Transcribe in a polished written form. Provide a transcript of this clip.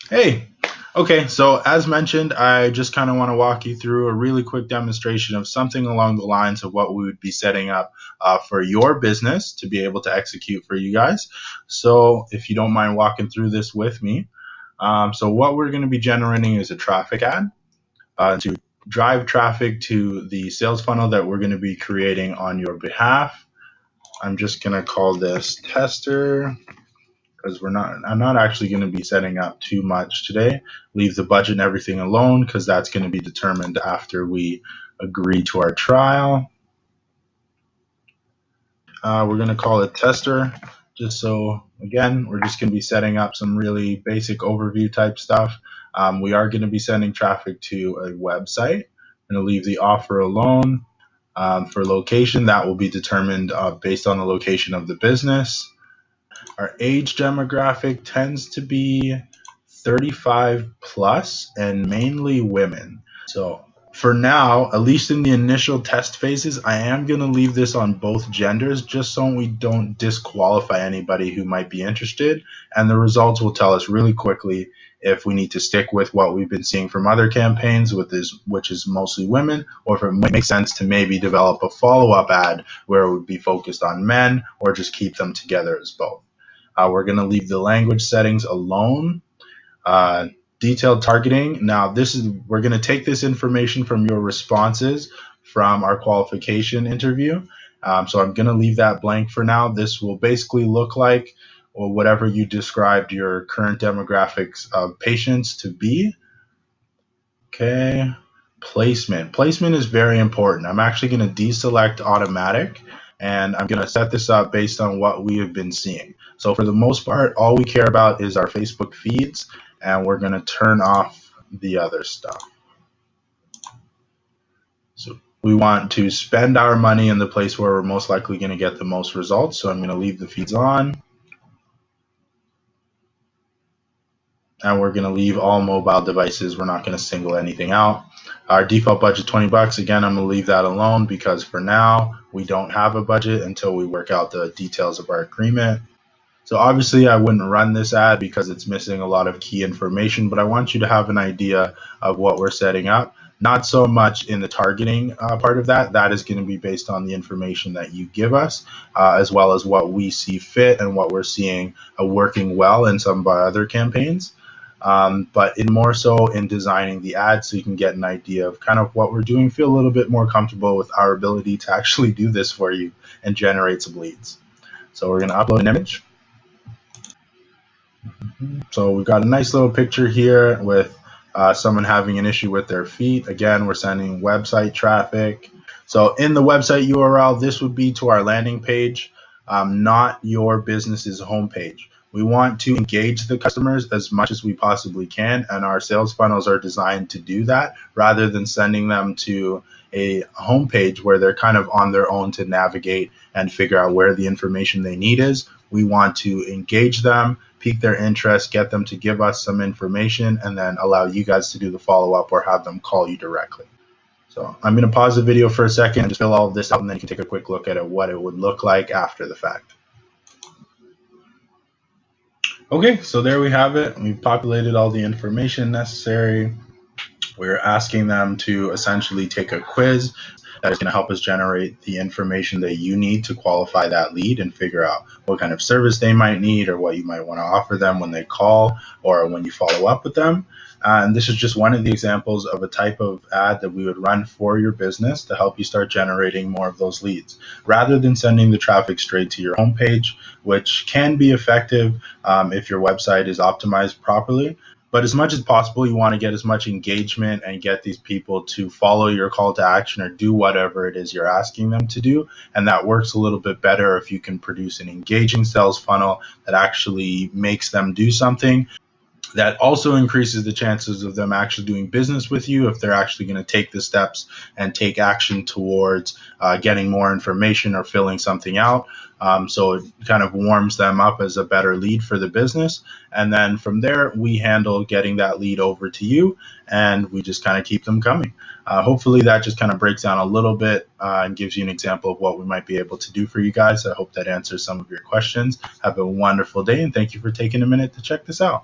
Hey, okay, so as mentioned, I just kind of want to walk you through a really quick demonstration of something along the lines of what we would be setting up for your business to be able to execute for you guys. So, if you don't mind walking through this with me. So, what we're going to be generating is a traffic ad to drive traffic to the sales funnel that we're going to be creating on your behalf. I'm just going to call this tester because I'm not actually going to be setting up too much today. Leave the budget and everything alone because that's going to be determined after we agree to our trial. We're going to call it tester, just so, again, we're just going to be setting up some really basic overview type stuff. We are going to be sending traffic to a website. I'm going to leave the offer alone. For location, that will be determined based on the location of the business. Our age demographic tends to be 35 plus and mainly women. So for now, at least in the initial test phases, I am going to leave this on both genders just so we don't disqualify anybody who might be interested. And the results will tell us really quickly if we need to stick with what we've been seeing from other campaigns, which is mostly women, or if it makes sense to maybe develop a follow-up ad where it would be focused on men, or just keep them together as both. We're going to leave the language settings alone. Detailed targeting. Now, we're going to take this information from your responses from our qualification interview. So I'm going to leave that blank for now. This will basically look like or whatever you described your current demographics of patients to be. Okay. Placement. Placement is very important. I'm actually going to deselect automatic, and I'm going to set this up based on what we have been seeing. So for the most part, all we care about is our Facebook feeds, and we're going to turn off the other stuff. So we want to spend our money in the place where we're most likely going to get the most results. So I'm going to leave the feeds on. And we're going to leave all mobile devices. We're not going to single anything out. Our default budget, $20. Again, I'm going to leave that alone because for now, we don't have a budget until we work out the details of our agreement. So obviously, I wouldn't run this ad because it's missing a lot of key information, but I want you to have an idea of what we're setting up. Not so much in the targeting part of that. That is going to be based on the information that you give us, as well as what we see fit and what we're seeing working well in some of our other campaigns. But more so in designing the ad so you can get an idea of kind of what we're doing, feel a little bit more comfortable with our ability to actually do this for you and generate some leads. So we're going to upload an image. So we've got a nice little picture here with someone having an issue with their feet. Again, we're sending website traffic. So in the website URL, this would be to our landing page, not your business's homepage. We want to engage the customers as much as we possibly can, and our sales funnels are designed to do that rather than sending them to a homepage where they're kind of on their own to navigate and figure out where the information they need is. We want to engage them, pique their interest, get them to give us some information, and then allow you guys to do the follow-up or have them call you directly. So I'm going to pause the video for a second and just fill all of this out, and then you can take a quick look at it, what it would look like after the fact. Okay, so there we have it. We've populated all the information necessary. We're asking them to essentially take a quiz that is going to help us generate the information that you need to qualify that lead and figure out what kind of service they might need or what you might want to offer them when they call or when you follow up with them. And this is just one of the examples of a type of ad that we would run for your business to help you start generating more of those leads, rather than sending the traffic straight to your homepage, which can be effective if your website is optimized properly. But as much as possible, you want to get as much engagement and get these people to follow your call to action or do whatever it is you're asking them to do. And that works a little bit better if you can produce an engaging sales funnel that actually makes them do something. That also increases the chances of them actually doing business with you if they're actually going to take the steps and take action towards getting more information or filling something out. So it kind of warms them up as a better lead for the business. And then from there, we handle getting that lead over to you, and we just kind of keep them coming. Hopefully that just kind of breaks down a little bit and gives you an example of what we might be able to do for you guys. I hope that answers some of your questions. Have a wonderful day, and thank you for taking a minute to check this out.